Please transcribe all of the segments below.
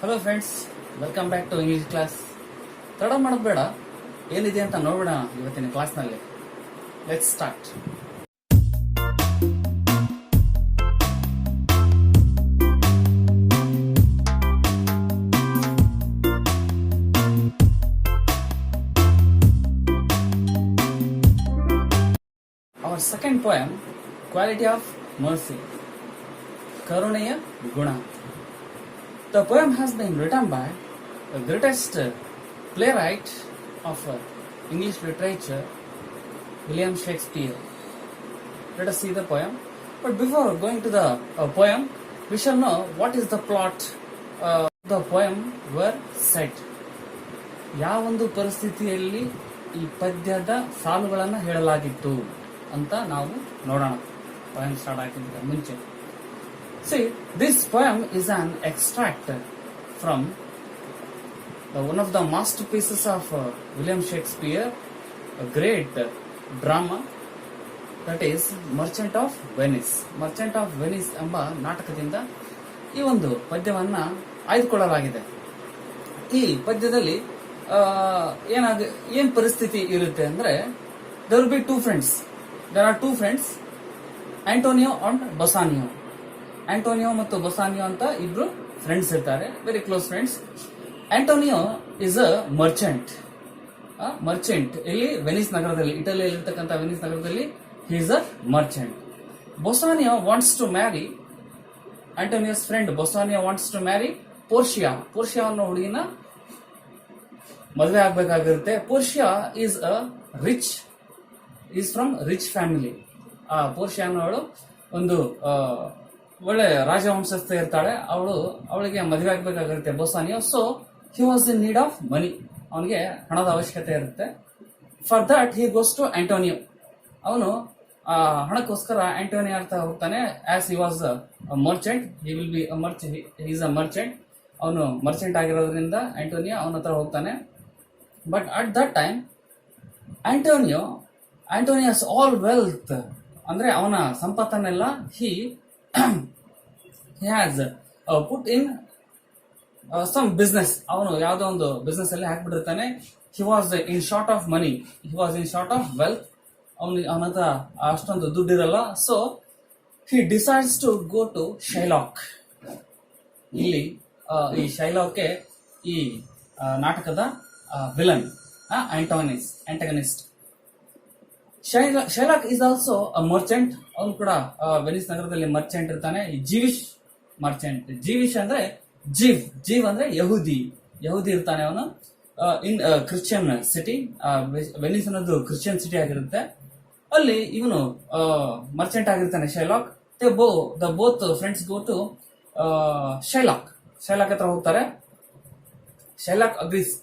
Hello friends, welcome back to English class. ತಡ ಮಾಡೋದು ಬೇಡ, ಏನಿದೆ ಅಂತ ನೋಡೋಣ ಇವತ್ತಿನ ಕ್ಲಾಸ್ನಲ್ಲಿ. Let's start. Our second poem, Quality of Mercy, ಕರುಣೆಯ ಗುಣ. The poem has been written by the greatest playwright of English literature, William Shakespeare. Let us see the poem. But before going to the poem, we shall know what is the plot the poem were set. ಯಾವೊಂದು ಪರಿಸ್ಥಿತಿಯಲ್ಲಿ ಈ ಪದ್ಯದ ಸಾಲುಗಳನ್ನು ಹೇಳಲಾಗಿತ್ತು ಅಂತ ನಾವು ನೋಡೋಣ. poem start ಆಗಿದ್ದ ಮುಂಚೆ. See, this poem is an extract from one of the masterpieces of William Shakespeare, a great drama, that is Merchant of Venice. Merchant of Venice ಎಂಬ ನಾಟಕದಿಂದ ಈ ಒಂದು ಪದ್ಯವನ್ನ ಆಯ್ದುಕೊಳ್ಳಲಾಗಿದೆ. ಈ ಪದ್ಯದಲ್ಲಿ ಏನ್ ಪರಿಸ್ಥಿತಿ ಇರುತ್ತೆ ಅಂದ್ರೆ, there will be two friends. There are two friends, Antonio and Bassanio. Antonio ಮತ್ತು ಬೊಸಾನಿಯೋ ಅಂತ ಇಬ್ರು ಫ್ರೆಂಡ್ಸ್ ಇರ್ತಾರೆ, very close friends. Antonio is a merchant. ಇಲ್ಲಿ ವೆನಿಸ್ ನಗರದಲ್ಲಿ, ಇಟಲಿಯಲ್ಲಿ ಇರ್ತಕ್ಕಂಥ ವೆನಿಸ್ ನಗರದಲ್ಲಿ he is a merchant. Bassanio wants to marry, Antonio's friend Bassanio wants to marry Portia. Portia ಅನ್ನೋ ಹುಡುಗಿನ ಮದುವೆ ಆಗ್ಬೇಕಾಗಿರುತ್ತೆ. Portia is from rich family. Portia ಅನ್ನೋಳು ಒಂದು ಒಳ್ಳೆ ರಾಜವಂಶಸ್ಥ ಇರ್ತಾಳೆ. ಅವಳಿಗೆ ಮದುವೆ ಆಗ್ಬೇಕಾಗಿರುತ್ತೆ Bassanio. So he was in need of money. ಅವನಿಗೆ ಹಣದ ಅವಶ್ಯಕತೆ ಇರುತ್ತೆ. For that he goes to Antonio. ಅವನು ಹಣಕ್ಕೋಸ್ಕರ ಆಂಟೋನಿಯೋ ಅಂತ ಹೋಗ್ತಾನೆ. As he was merchant, he will be is a merchant. ಅವನು ಮರ್ಚೆಂಟ್ ಆಗಿರೋದ್ರಿಂದ ಆಂಟೋನಿಯೋ ಅವನ ಹತ್ರ ಹೋಗ್ತಾನೆ. But at that time Antonio's all wealth, ಅಂದ್ರೆ ಅವನ ಸಂಪತ್ತನ್ನೆಲ್ಲ he has put in some business. ಅವನು ಯಾವುದೋ ಒಂದು ಬಿಸ್ನೆಸ್ ಅಲ್ಲಿ ಹಾಕ್ಬಿಟ್ಟಿರ್ತಾನೆ. he was in short of money, he was in short of wealth. ಅವನ ಹತ್ರ ಅಷ್ಟೊಂದು ದುಡ್ಡಿರಲ್ಲ. So he decides to go to Shylock. ಇಲ್ಲಿ ಈ ಶೈಲಾಕ್ಗೆ ಈ ನಾಟಕದ villain, antagonist. Shylock is also a merchant. ಅವನು ಕೂಡ ವೆನಿಸ್ ನಗರದಲ್ಲಿ ಮರ್ಚೆಂಟ್ ಇರ್ತಾನೆ. ಜೀವಿಶ್ ಮರ್ಚೆಂಟ್. ಜೀವಿಶ್ ಅಂದ್ರೆ ಜೀವ್ ಅಂದ್ರೆ ಯಹೂದಿ ಇರ್ತಾನೆ ಅವನು. In Christian city. ವೆನಿಸ್ ಅನ್ನೋದು ಕ್ರಿಶ್ಚಿಯನ್ ಸಿಟಿ ಆಗಿರುತ್ತೆ. ಅಲ್ಲಿ ಇವನು ಮರ್ಚೆಂಟ್ ಆಗಿರ್ತಾನೆ Shylock. The both friends go to Shylock ಹತ್ರ ಹೋಗ್ತಾರೆ. ಶೈಲಾಕ್ ಅಗ್ರೀಸ್,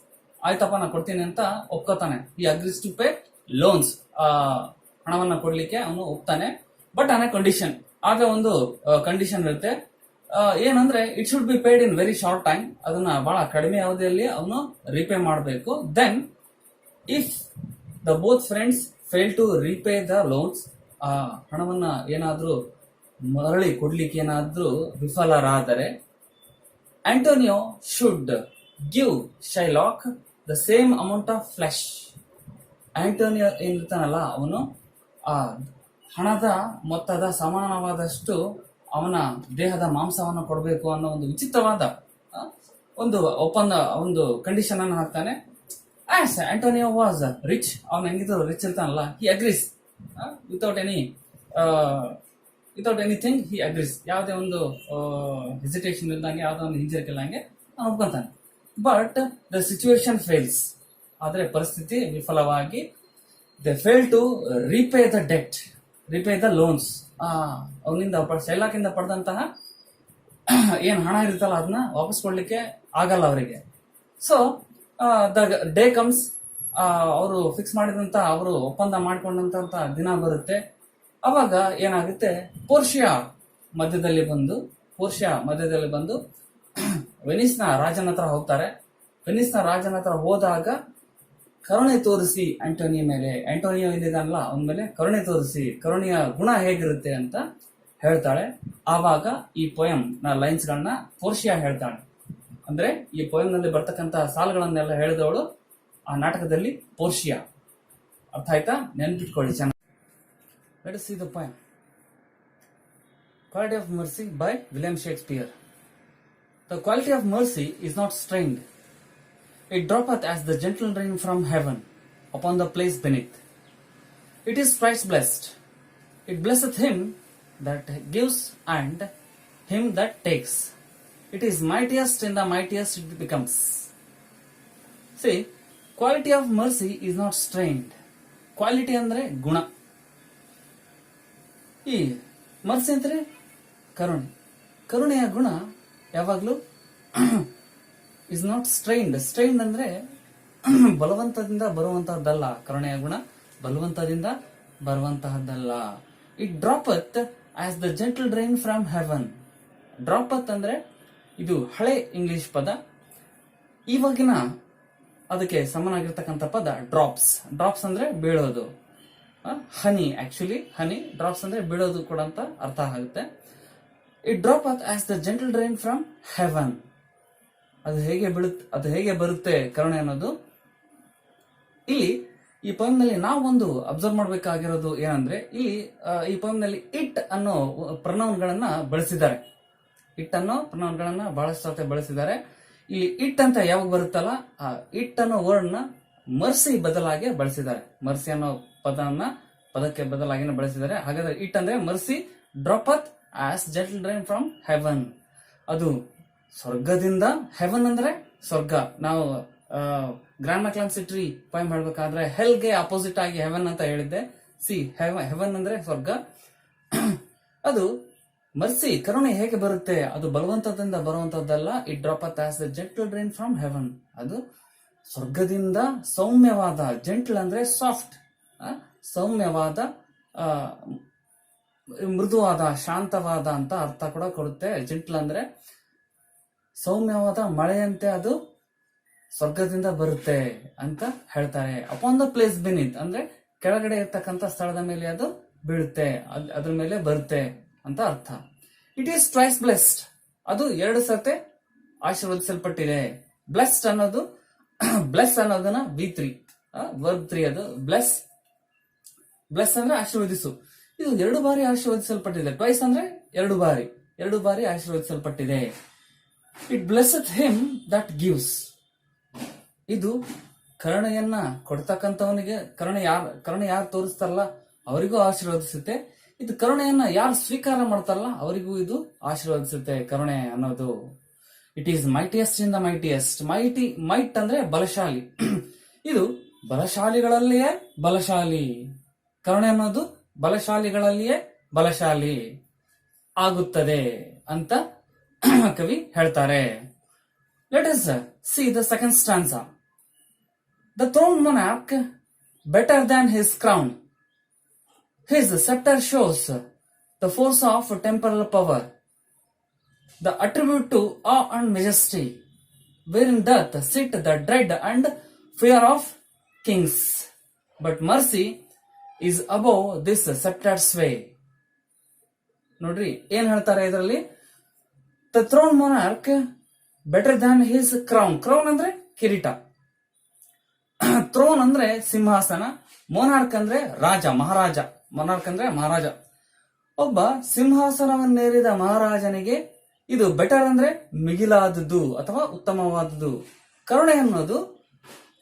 ಆಯ್ತಪ್ಪ ನಾ ಕೊಡ್ತೀನಿ ಅಂತ ಒಪ್ಕೋತಾನೆ. ಈ ಅಗ್ರೀಸ್ ಟು ಪೇ ಲೋನ್ಸ್, ಹಣವನ್ನ ಕೊಡ್ಲಿಕ್ಕೆ ಅವನು ಒಪ್ತಾನೆ. But on a condition. ಆಗ ಒಂದು ಕಂಡೀಷನ್ ಇರುತ್ತೆ. ಏನಂದ್ರೆ it should be paid in very short time. ಅದನ್ನ ಬಹಳ ಕಡಿಮೆ ಅವಧಿಯಲ್ಲಿ ಅವನು ರೀಪೇ ಮಾಡಬೇಕು. Then if the both friends fail to repay the loans, ಆ ಹಣವನ್ನ ಏನಾದ್ರೂ ಮರಳಿ ಕೊಡ್ಲಿಕ್ಕೆ ಏನಾದ್ರೂ ವಿಫಲರಾದರೆ, Antonio should give Shylock the same amount of flesh. Antonio ಏನಿರ್ತಾನಲ್ಲ, ಅವನು ಆ ಹಣದ ಮೊತ್ತದ ಸಮಾನವಾದಷ್ಟು ಅವನ ದೇಹದ ಮಾಂಸವನ್ನು ಕೊಡಬೇಕು ಅನ್ನೋ ಒಂದು ವಿಚಿತ್ರವಾದ ಒಂದು ಒಂದು ಕಂಡೀಷನ್ ಅನ್ನು ಹಾಕ್ತಾನೆ. ಆಸ್ ಆಂಟೋನಿಯೋ ವಾಸ್ ರಿಚ್, ಅವನು ಹೆಂಗಿದ್ರು ರಿಚ್ ಇರ್ತಾನಲ್ಲ, he agrees without anything. He agrees, ಯಾವುದೇ ಒಂದು ಹೆಸಿಟೇಷನ್ ಇಲ್ದಂಗೆ, ಯಾವುದೋ ಒಂದು ಹಿಂಜರಿಕೆಲ್ಲಂಗೆ ಅವನು ಒಪ್ಕೊಂತಾನೆ. But the situation fails. ಆದರೆ ಪರಿಸ್ಥಿತಿ ವಿಫಲವಾಗಿ, they fail to repay the debt, repay the loans. ಅವನಿಂದ ಶೈಲಾಕಿಂದ ಪಡೆದಂತಹ ಏನ್ ಹಣ ಇರುತ್ತಲ್ಲ ಅದನ್ನ ವಾಪಸ್ ಕೊಡ್ಲಿಕ್ಕೆ ಆಗಲ್ಲ ಅವರಿಗೆ. So the day comes. ಅವರು ಫಿಕ್ಸ್ ಮಾಡಿದಂತ, ಅವರು ಒಪ್ಪಂದ ಮಾಡಿಕೊಂಡಂತ ದಿನ ಬರುತ್ತೆ. ಅವಾಗ ಏನಾಗುತ್ತೆ, ಪೋರ್ಷಿಯಾ ಮಧ್ಯದಲ್ಲಿ ಬಂದು ವೆನಿಸ್ನ ರಾಜನ ಹತ್ರ ಹೋಗ್ತಾರೆ. ವೆನಿಸ್ನ ರಾಜನ ಹತ್ರ ಹೋದಾಗ ಕರುಣೆ ತೋರಿಸಿ ಆಂಟೋನಿಯೋ ಮೇಲೆ, ಆಂಟೋನಿಯೋ ಇಲ್ಲಿದ್ದಾನಲ್ಲ ಅವನ ಮೇಲೆ ಕರುಣೆ ತೋರಿಸಿ, ಕರುಣೆಯ ಗುಣ ಹೇಗಿರುತ್ತೆ ಅಂತ ಹೇಳ್ತಾಳೆ. ಆವಾಗ ಈ ಪೊಯಂ ನ ಲೈನ್ಸ್ ಗಳನ್ನ ಪೋರ್ಷಿಯಾ ಹೇಳ್ತಾಳೆ. ಅಂದ್ರೆ ಈ ಪೋಯಂನಲ್ಲಿ ಬರ್ತಕ್ಕಂತ ಸಾಲುಗಳನ್ನೆಲ್ಲ ಹೇಳಿದವಳು ಆ ನಾಟಕದಲ್ಲಿ ಪೋರ್ಷಿಯಾ. ಅರ್ಥ ಆಯ್ತಾ? ನೆನ್ಪಿಟ್ಕೊಳ್ಳಿ ಚೆನ್ನಾಗಿ. Let us see the poem Quality of Mercy by William Shakespeare. The quality of mercy is not strained. It droppeth as the gentle rain from heaven upon the place beneath. It is thrice blessed. It blesseth him that gives and him that takes. It is mightiest in the mightiest it becomes. See, quality of mercy is not strained. Quality ಅಂದ್ರೆ ಗುಣ. ಈ mercy ಅಂದ್ರೆ ಕರುಣೆ. ಕರುಣೆಯ ಗುಣ ಯಾವಾಗ್ಲೂ is not strained. Strained ಅಂದ್ರೆ ಬಲವಂತದಿಂದ ಬರುವಂತಹದ್ದಲ್ಲ. ಕರುಣೆಯ ಗುಣ ಬಲವಂತದಿಂದ ಬರುವಂತಹದ್ದಲ್ಲ. It droppeth as the gentle drain from heaven. Droppeth ಅಂದ್ರೆ ಇದು ಹಳೆ ಇಂಗ್ಲಿಷ್ ಪದ. ಇವಾಗಿನ ಅದಕ್ಕೆ ಸಮನಾಗಿರ್ತಕ್ಕಂಥ ಪದ ಡ್ರಾಪ್ಸ್. ಡ್ರಾಪ್ಸ್ ಅಂದ್ರೆ ಬೀಳೋದು. ಹನಿ, ಆಕ್ಚುಲಿ ಹನಿ. ಡ್ರಾಪ್ಸ್ ಅಂದ್ರೆ ಬೀಳೋದು ಕೂಡ ಅಂತ ಅರ್ಥ ಆಗುತ್ತೆ. It droppeth as the gentle drain from heaven. ಅದು ಹೇಗೆ ಬರುತ್ತೆ ಕರುಣೆ ಅನ್ನೋದು. ಇಲ್ಲಿ ಈ ಪೋಯಂ ನಲ್ಲಿ ನಾವು ಒಂದು ಅಬ್ಸರ್ವ್ ಮಾಡಬೇಕಾಗಿರೋದು ಏನಂದ್ರೆ, ಇಲ್ಲಿ ಈ ಪೋಯಂ ನಲ್ಲಿ ಇಟ್ ಅನ್ನೋ ಪ್ರನೌನ್ ಗಳನ್ನ ಬಳಸಿದ್ದಾರೆ. ಇಟ್ ಅನ್ನೋ ಪ್ರನೌನ್ ಗಳನ್ನ ಬಹಳಷ್ಟು ಸತಿ ಬಳಸಿದ್ದಾರೆ. ಇಲ್ಲಿ ಇಟ್ ಅಂತ ಯಾವಾಗ ಬರುತ್ತಲ್ಲ, ಆ ಇಟ್ ಅನ್ನೋ ವರ್ಡ್ ನ ಮರ್ಸಿ ಬದಲಾಗಿ ಬಳಸಿದ್ದಾರೆ. ಮರ್ಸಿ ಅನ್ನೋ ಪದಕ್ಕೆ ಬದಲಾಗಿ ಬಳಸಿದ್ದಾರೆ. ಹಾಗಾದ್ರೆ ಇಟ್ ಅಂದ್ರೆ mercy droppeth as gentle drain from heaven. ಅದು ಸ್ವರ್ಗದಿಂದ. ಹೆವನ್ ಅಂದ್ರೆ ಸ್ವರ್ಗ. ನಾವು ಗ್ರಾಂಡ್ ಕ್ಲಾನ್ಸಿಟ್ರಿ ಪೋಯಂ ಹೇಳ್ಬೇಕಾದ್ರೆ ಹೆಲ್ಗೆ ಅಪೋಸಿಟ್ ಆಗಿ ಹೆವನ್ ಅಂತ ಹೇಳಿದ್ದೆ. ಸಿ, ಹೆವನ್ ಅಂದ್ರೆ ಸ್ವರ್ಗ. ಅದು ಮರ್ಸಿ, ಕರುಣೆ ಹೇಗೆ ಬರುತ್ತೆ? ಅದು ಬಲವಂತದಿಂದ ಬರುವಂತದ್ದಲ್ಲ. It droppeth as the gentle drain from heaven. ಅದು ಸ್ವರ್ಗದಿಂದ ಸೌಮ್ಯವಾದ. ಜೆಂಟಲ್ ಅಂದ್ರೆ ಸಾಫ್ಟ್, ಸೌಮ್ಯವಾದ, ಮೃದುವಾದ, ಶಾಂತವಾದ ಅಂತ ಅರ್ಥ ಕೂಡ ಕೊಡುತ್ತೆ. ಜೆಂಟಲ್ ಅಂದ್ರೆ ಸೌಮ್ಯವಾದ ಮಳೆಯಂತೆ ಅದು ಸ್ವರ್ಗದಿಂದ ಬರುತ್ತೆ ಅಂತ ಹೇಳ್ತಾರೆ. ಅಪಾನ್ ದ ಪ್ಲೇಸ್ ಬಿನಿತ್ ಅಂದ್ರೆ ಕೆಳಗಡೆ ಇರ್ತಕ್ಕಂಥ ಸ್ಥಳದ ಮೇಲೆ ಅದು ಬೀಳುತ್ತೆ, ಅದ್ರ ಮೇಲೆ ಬರುತ್ತೆ ಅಂತ ಅರ್ಥ. It is twice blessed. ಅದು 2 ಸತೆ ಆಶೀರ್ವದಿಸಲ್ಪಟ್ಟಿದೆ. ಬ್ಲೆಸ್ಡ್ ಅನ್ನೋದು ಬ್ಲೆಸ್ ಅನ್ನೋದನ್ನ V3 ವರ್ಬ್ 3 ಅದು ಬ್ಲೆಸ್. ಬ್ಲೆಸ್ ಅಂದ್ರೆ ಆಶೀರ್ವದಿಸು. ಇದು 2 ಬಾರಿ ಆಶೀರ್ವದಿಸಲ್ಪಟ್ಟಿದೆ. ಟ್ವೈಸ್ ಅಂದ್ರೆ 2 ಬಾರಿ ಆಶೀರ್ವದಿಸಲ್ಪಟ್ಟಿದೆ. It blesseth him that gives. ಇದು ಕರುಣೆಯನ್ನ ಕೊಡ್ತಕ್ಕಂಥವನಿಗೆ, ಕರುಣೆ ಯಾರು ತೋರಿಸ್ತಾರಲ್ಲ ಅವರಿಗೂ ಆಶೀರ್ವದಿಸುತ್ತೆ. ಇದು ಕರುಣೆಯನ್ನ ಯಾರು ಸ್ವೀಕಾರ ಮಾಡ್ತಾರಲ್ಲ ಅವರಿಗೂ ಇದು ಆಶೀರ್ವದಿಸುತ್ತೆ ಕರುಣೆ ಅನ್ನೋದು. It is mightiest in the mightiest. Might ಅಂದ್ರೆ ಬಲಶಾಲಿ. ಇದು ಬಲಶಾಲಿಗಳಲ್ಲಿಯೇ ಬಲಶಾಲಿ. ಕರುಣೆ ಅನ್ನೋದು ಬಲಶಾಲಿಗಳಲ್ಲಿಯೇ ಬಲಶಾಲಿ ಆಗುತ್ತದೆ ಅಂತ ಕವಿ ಹೇಳ್ತಾರೆ. Let us see the second ಸ್ಟಾನ್ಸಾ. The throne monarch better than his crown. His scepter shows the force of temporal power, the attribute to awe and majesty, wherein doth sit the dread and fear of kings. But mercy is above this sceptered sway. ನೋಡ್ರಿ ಏನ್ ಹೇಳ್ತಾರೆ ಇದರಲ್ಲಿ. The throne monarch better than his crown. Crown ಅಂದ್ರೆ ಕಿರೀಟ. Throne ಅಂದ್ರೆ ಸಿಂಹಾಸನ. Monarch ಅಂದ್ರೆ ರಾಜ, ಮಹಾರಾಜ. Monarch ಅಂದ್ರೆ ಮಹಾರಾಜ. ಒಬ್ಬ ಸಿಂಹಾಸನವನ್ನೇರಿದ ಮಹಾರಾಜನಿಗೆ ಇದು ಬೆಟರ್ ಅಂದ್ರೆ ಮಿಗಿಲಾದದ್ದು ಅಥವಾ ಉತ್ತಮವಾದದ್ದು. ಕರುಣೆ ಅನ್ನೋದು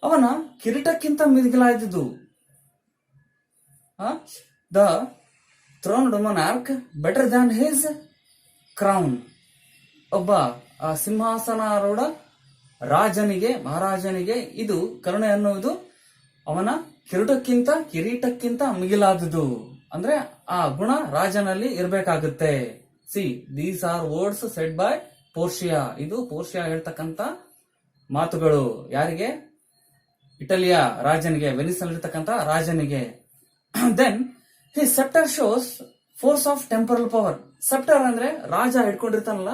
ಅವನ ಕಿರೀಟಕ್ಕಿಂತ ಮಿಗಿಲಾದದ್ದು. The throned monarch better than his crown. ಒಬ್ಬ ಸಿಂಹಾಸನಾರೂಢ ರಾಜನಿಗೆ, ಮಹಾರಾಜನಿಗೆ ಇದು ಕರುಣೆ ಅನ್ನುವುದು ಅವನ ಕಿರೀಟಕ್ಕಿಂತ ಮಿಗಿಲಾದುದು. ಅಂದ್ರೆ ಆ ಗುಣ ರಾಜನಲ್ಲಿ ಇರಬೇಕಾಗುತ್ತೆ. See, these are words said by Portia. ಇದು ಪೋರ್ಷಿಯಾ ಹೇಳ್ತಕ್ಕಂತ ಮಾತುಗಳು. ಯಾರಿಗೆ? ಇಟಲಿಯ ರಾಜನಿಗೆ, ವೆನಿಸ್ ನಲ್ಲಿರ್ತಕ್ಕಂತ ರಾಜನಿಗೆ. Then his sceptre shows force of temporal power. Sceptre ಅಂದ್ರೆ ರಾಜ ಹಿಡ್ಕೊಂಡಿರ್ತಾನಲ್ಲ,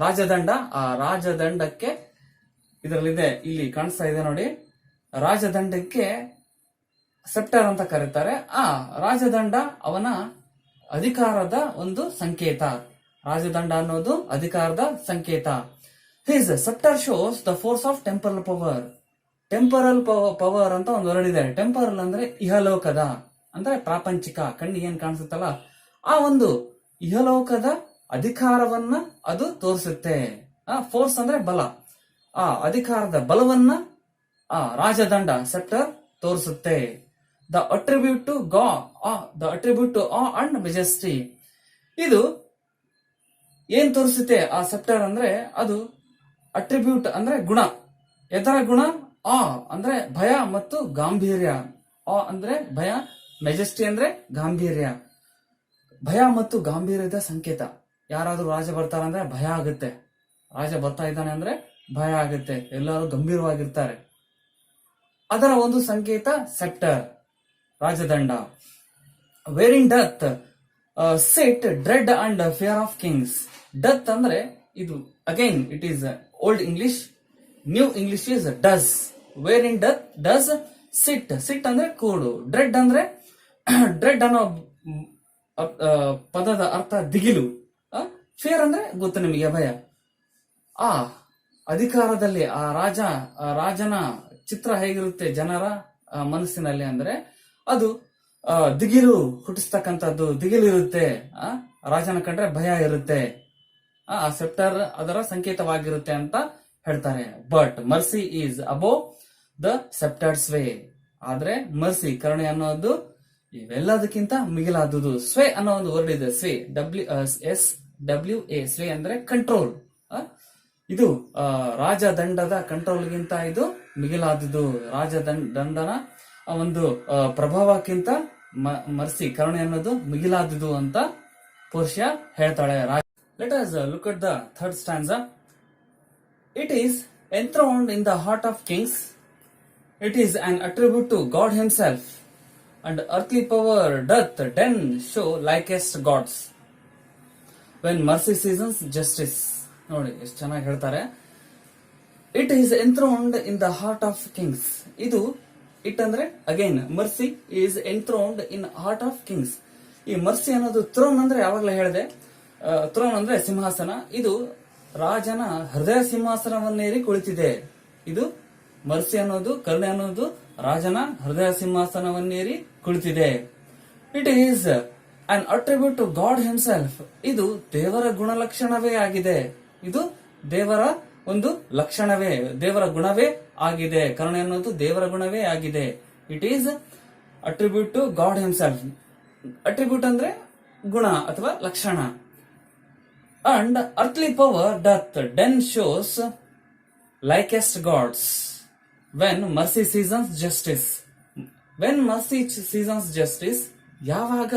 ರಾಜದಂಡ. ಆ ರಾಜದಂಡಕ್ಕೆ ಇದರಲ್ಲಿದೆ, ಇಲ್ಲಿ ಕಾಣಿಸ್ತಾ ಇದೆ ನೋಡಿ. ರಾಜದಂಡಕ್ಕೆ ಸೆಪ್ಟರ್ ಅಂತ ಕರೀತಾರೆ. ಆ ರಾಜದಂಡ ಅವನ ಅಧಿಕಾರದ ಒಂದು ಸಂಕೇತ. ರಾಜದಂಡ ಅನ್ನೋದು ಅಧಿಕಾರದ ಸಂಕೇತ. His sceptre shows the force of temporal power. Temporal power ಅಂತ ಒಂದು ವರ್ಡ್ ಇದೆ. ಟೆಂಪರಲ್ ಅಂದ್ರೆ ಇಹಲೋಕದ, ಅಂದ್ರೆ ಪ್ರಾಪಂಚಿಕ, ಕಣ್ಣಿಗೆ ಏನ್ ಕಾಣಿಸುತ್ತಲ್ಲ ಆ ಒಂದು ಇಹಲೋಕದ ಅಧಿಕಾರವನ್ನ ಅದು ತೋರಿಸುತ್ತೆ. ಫೋರ್ಸ್ ಅಂದ್ರೆ ಬಲ, ಆ ಅಧಿಕಾರದ ಬಲವನ್ನ ರಾಜದಂಡ ಸೆಪ್ಟರ್ ತೋರಿಸುತ್ತೆ. ದ ಅಟ್ರಿಬ್ಯೂಟ್ ಟು ಆ ಅಂಡ್ ಮೆಜೆಸ್ಟಿ. ಇದು ಏನ್ ತೋರಿಸುತ್ತೆ ಆ ಸೆಪ್ಟರ್ ಅಂದ್ರೆ ಅದು ಅಟ್ರಿಬ್ಯೂಟ್ ಅಂದ್ರೆ ಗುಣ. ಎದರ ಗುಣ? ಆ ಅಂದ್ರೆ ಭಯ ಮತ್ತು ಗಾಂಭೀರ್ಯ. ಆ ಅಂದ್ರೆ ಭಯ, ಮೆಜೆಸ್ಟಿ ಅಂದ್ರೆ ಗಾಂಭೀರ್ಯ. ಭಯ ಮತ್ತು ಗಾಂಭೀರ್ಯದ ಸಂಕೇತ. ಯಾರಾದ್ರೂ ರಾಜ ಬರ್ತಾರಂದ್ರೆ ಭಯ ಆಗುತ್ತೆ. ರಾಜ ಬರ್ತಾ ಇದ್ದಾನೆ ಅಂದ್ರೆ ಭಯ ಆಗುತ್ತೆ, ಎಲ್ಲರೂ ಗಂಭೀರವಾಗಿರ್ತಾರೆ. ಅದರ ಒಂದು ಸಂಕೇತ ಸೆಪ್ಟರ್, ರಾಜದಂಡ. Wearing doth sit dread and fear of kings. Doth ಅಂದ್ರೆ ಇದು again it is old English, new English is does. Wearing doth does sit. Sit ಅಂದ್ರೆ ಕೂಡು. ಡ್ರೆಡ್ ಅಂದ್ರೆ ಡ್ರೆಡ್ ಅನ್ನೋ ಪದದ ಅರ್ಥ ದಿಗಿಲು. ಫಿಯರ್ ಅಂದ್ರೆ ಗೊತ್ತು ನಿಮಗೆ, ಭಯ. ಆ ಅಧಿಕಾರದಲ್ಲಿ ಆ ರಾಜನ ಚಿತ್ರ ಹೇಗಿರುತ್ತೆ ಜನರ ಮನಸ್ಸಿನಲ್ಲಿ ಅಂದ್ರೆ ಅದು ದಿಗಿಲು ಹುಟ್ಟಿಸ್ತಕ್ಕಂಥದ್ದು. ದಿಗಿಲು ಇರುತ್ತೆ, ರಾಜನ ಕಂಡ್ರೆ ಭಯ ಇರುತ್ತೆ. ಆ ಸೆಪ್ಟರ್ ಅದರ ಸಂಕೇತವಾಗಿರುತ್ತೆ ಅಂತ ಹೇಳ್ತಾರೆ. But mercy is above the sceptre's way. ಆದ್ರೆ ಮರ್ಸಿ, ಕರುಣೆ ಅನ್ನೋದು ಇವೆಲ್ಲದಕ್ಕಿಂತ ಮಿಗಿಲಾದುದು. ಸ್ವೇ ಅನ್ನೋ ಒಂದು ವರ್ಡ್ ಇದೆ, ಸ್ವೇ, SWA. ಸ್ವೇ ಅಂದ್ರೆ ಕಂಟ್ರೋಲ್. ಇದು ರಾಜದಂಡದ ಕಂಟ್ರೋಲ್ಗಿಂತ ಇದು ಮಿಗಿಲಾದುದು. ರಾಜದಂಡನ ಒಂದು ಪ್ರಭಾವಕ್ಕಿಂತ ಮರ್ಸಿ, ಕರುಣೆ ಅನ್ನೋದು ಮಿಗಿಲಾದುದು ಅಂತ ಪೋರ್ಷಿಯಾ ಹೇಳ್ತಾಳೆ. Let us look at the third ಸ್ಟಾನ್ಸಾ. It is enthroned in the heart of kings. It is an attribute to God himself, and earthly power doth then show likest gods when mercy seasons justice. ನೋಡಿ ಎಷ್ಟು ಚೆನ್ನಾಗಿ ಹೇಳ್ತಾರೆ. It is enthroned in the heart of kings. ಇದು it ಅಂದ್ರೆ again mercy is enthroned in heart of kings. ಈ mercy ಅನ್ನೋದು throne ಅಂದ್ರೆ ಯಾವಾಗಲೇ ಹೇಳಿದೆ, ಥ್ರೋನ್ ಅಂದ್ರೆ ಸಿಂಹಾಸನ. ಇದು ರಾಜನ ಹೃದಯ ಸಿಂಹಾಸನವನ್ನೇರಿ ಕುಳಿತಿದೆ. ಇದು ಮರ್ಸಿ ಅನ್ನೋದು, ಕರುಣೆ ಅನ್ನೋದು ರಾಜನ ಹೃದಯ ಸಿಂಹಾಸನವನ್ನೇರಿ ಕುಳಿತಿದೆ. It is an attribute to God himself. ಇದು ದೇವರ ಗುಣಲಕ್ಷಣವೇ ಆಗಿದೆ. ಇದು ದೇವರ ಒಂದು ಲಕ್ಷಣವೇ, ದೇವರ ಗುಣವೇ ಆಗಿದೆ. ಕರುಣೆ ಅನ್ನೋದು ದೇವರ ಗುಣವೇ ಆಗಿದೆ. It is attribute to God himself. Attribute ಅಂದ್ರೆ ಗುಣ ಅಥವಾ ಲಕ್ಷಣ. And earthly power doth then shows likest God's when mercy seasons justice. When mercy seasons justice, ಯಾವಾಗ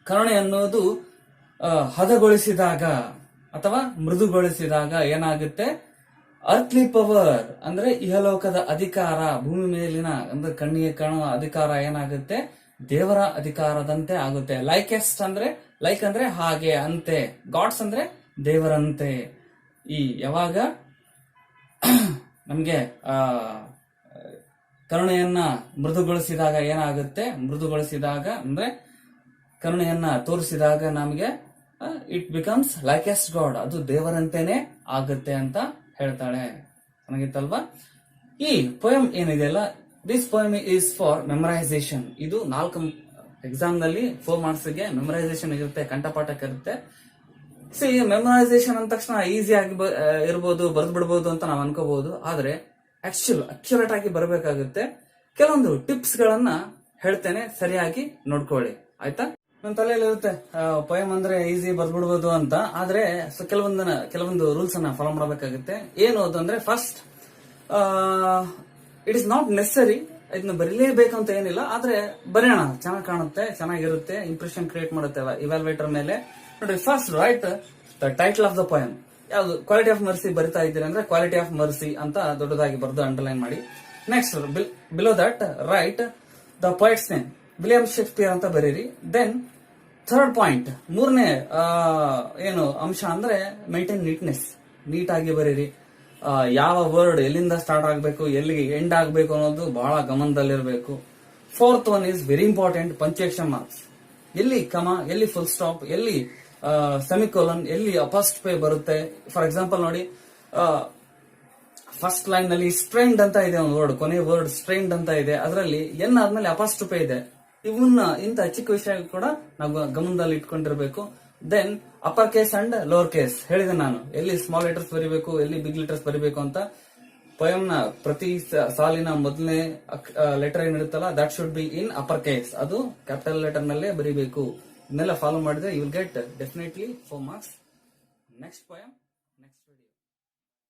ಕರುಣೆ ಅನ್ನೋದು ಹದಗೊಳಿಸಿದಾಗ ಅಥವಾ ಮೃದುಗೊಳಿಸಿದಾಗ ಏನಾಗುತ್ತೆ? ಅರ್ಥ್ಲಿ ಪವರ್ ಅಂದ್ರೆ ಇಹಲೋಕದ ಅಧಿಕಾರ, ಭೂಮಿ ಮೇಲಿನ ಅಂದ್ರೆ ಕಣ್ಣಿಗೆ ಕಾಣುವ ಅಧಿಕಾರ ಏನಾಗುತ್ತೆ? ದೇವರ ಅಧಿಕಾರದಂತೆ ಆಗುತ್ತೆ. ಲೈಕೆಸ್ಟ್ ಅಂದ್ರೆ ಲೈಕ್ ಅಂದ್ರೆ ಹಾಗೆ, ಅಂತೆ. ಗಾಡ್ಸ್ ಅಂದ್ರೆ ದೇವರಂತೆ. ಈ ಯಾವಾಗ ನಮ್ಗೆ ಕರುಣೆಯನ್ನ ಮೃದುಗೊಳಿಸಿದಾಗ ಏನಾಗುತ್ತೆ? ಮೃದುಗೊಳಿಸಿದಾಗ ಅಂದ್ರೆ ಕರುಣೆಯನ್ನ ತೋರಿಸಿದಾಗ ನಮಗೆ ಇಟ್ ಬಿಕಮ್ಸ್ ಲೈಕೆಸ್ಟ್ ಗಾಡ್, ಅದು ದೇವರಂತೆನೆ ಆಗುತ್ತೆ ಅಂತ ಹೇಳ್ತಾಳೆ. ಚೆನ್ನಾಗಿತ್ತಲ್ವಾ? ಈ ಪೋಯಮ್ ಏನಿದೆಯಲ್ಲ, this poem is for memorisation. ಇದು 4 ಎಕ್ಸಾಮ್ ನಲ್ಲಿ 4 ಮಾರ್ಕ್ಸ್ ಗೆ ಮೆಮರೈಸೇಷನ್ ಇರುತ್ತೆ, ಕಂಠಪಾಠಕ್ಕೆ ಇರುತ್ತೆ. ಮೆಮರೈಸೇಷನ್ ಅಂದ ತಕ್ಷಣ ಈಸಿ ಆಗಿ ಇರ್ಬೋದು, ಬರೆದು ಬಿಡ್ಬೋದು ಅಂತ ನಾವು ಅನ್ಕೋಬಹುದು. ಆದ್ರೆ ಅಕ್ಯುರೇಟ್ ಆಗಿ ಬರಬೇಕಾಗುತ್ತೆ. ಕೆಲವೊಂದು ಟಿಪ್ಸ್ ಗಳನ್ನ ಹೇಳ್ತೇನೆ, ಸರಿಯಾಗಿ ನೋಡ್ಕೊಳ್ಳಿ, ಆಯ್ತಾ? ನನ್ನ ತಲೆಯಲ್ಲಿ ಇರುತ್ತೆ ಪೋಯಮ್ ಅಂದ್ರೆ ಈಸಿ ಬರ್ದ್ಬಿಡ್ಬೋದು ಅಂತ. ಆದ್ರೆ ಕೆಲವೊಂದು ರೂಲ್ಸ್ ಅನ್ನ ಫಾಲೋ ಮಾಡಬೇಕಾಗುತ್ತೆ. ಏನು ಅದು ಅಂದ್ರೆ, ಫಸ್ಟ್ ಇಟ್ ಇಸ್ ನಾಟ್ ನೆಸರಿ, ಇದನ್ನ ಬರೀಲೇಬೇಕು ಅಂತ ಏನಿಲ್ಲ. ಆದ್ರೆ ಬರೆಯೋಣ, ಚೆನ್ನಾಗಿ ಕಾಣುತ್ತೆ, ಚೆನ್ನಾಗಿರುತ್ತೆ, ಇಂಪ್ರೆಷನ್ ಕ್ರಿಯೇಟ್ ಮಾಡುತ್ತೆ ಇವ್ಯಾಲ್ಯೂಯೇಟರ್ ಮೇಲೆ. ನೋಡಿ, first right the title of the poem. ಯಾವ್ದು? ಕ್ವಾಲಿಟಿ ಆಫ್ ಮರ್ಸಿ ಬರಿತಾ ಇದ್ದೀರಿ ಅಂದ್ರೆ ಕ್ವಾಲಿಟಿ ಆಫ್ ಮರ್ಸಿ ಅಂತ ದೊಡ್ಡದಾಗಿ ಬರೆದು ಅಂಡರ್ಲೈನ್ ಮಾಡಿ. Next below that right the poets name, William Shakespeare ಅಂತ ಬರೀರಿ. ದೆನ್ ಥರ್ಡ್ ಪಾಯಿಂಟ್, ಮೂರನೇ ಏನು ಅಂಶ ಅಂದ್ರೆ ಮೇಂಟೈನ್ ನೀಟ್ನೆಸ್, ನೀಟಾಗಿ ಬರೀರಿ. ಯಾವ ವರ್ಡ್ ಎಲ್ಲಿಂದ ಸ್ಟಾರ್ಟ್ ಆಗಬೇಕು, ಎಲ್ಲಿಗೆ ಎಂಡ್ ಆಗಬೇಕು ಅನ್ನೋದು ಬಹಳ ಗಮನದಲ್ಲಿರಬೇಕು. Fourth one is very important, punctuation marks. ಎಲ್ಲಿ ಕಮ, ಎಲ್ಲಿ ಫುಲ್ ಸ್ಟಾಪ್, ಎಲ್ಲಿ ಸೆಮಿಕೋಲನ್, ಎಲ್ಲಿ ಅಪಾಸ್ಟ್ರಫಿ ಬರುತ್ತೆ. ಫಾರ್ ಎಕ್ಸಾಂಪಲ್ ನೋಡಿ, ಫಸ್ಟ್ ಲೈನ್ ನಲ್ಲಿ ಸ್ಟ್ರೈನ್ಡ್ ಅಂತ ಇದೆ ಒಂದು ವರ್ಡ್, ಕೊನೆ ವರ್ಡ್ ಸ್ಟ್ರೈನ್ಡ್ ಅಂತ ಇದೆ. ಅದರಲ್ಲಿ ಎನ್ ಆದ್ಮೇಲೆ ಅಪಾಸ್ಟ್ರಫೆ ಇದೆ. ಇವನ್ನ ಇಂತ ಚಿಕ್ಕ ವಿಷಯ ಕೂಡ ನಾವು ಗಮನದಲ್ಲಿ ಇಟ್ಕೊಂಡಿರ್ಬೇಕು. Then upper case and lower case ಹೇಳಿದೆ ನಾನು, ಎಲ್ಲಿ ಸ್ಮಾಲ್ ಲೆಟರ್ಸ್ ಬರಿಬೇಕು, ಎಲ್ಲಿ ಬಿಗ್ ಲೆಟರ್ಸ್ ಬರಿಬೇಕು ಅಂತ. ಪೊಯಮ್ ನ ಪ್ರತಿ ಸಾಲಿನ ಮೊದಲನೇ ಲೆಟರ್ ಏನಿರುತ್ತಲ್ಲ that should be in upper case, ಅದು ಕ್ಯಾಪಿಟಲ್ ಲೆಟರ್ ನಲ್ಲೇ ಬರಿಬೇಕು. ಇದನ್ನೆಲ್ಲ ಫಾಲೋ ಮಾಡಿದ್ರೆ you will get definitely 4 marks. Next poem.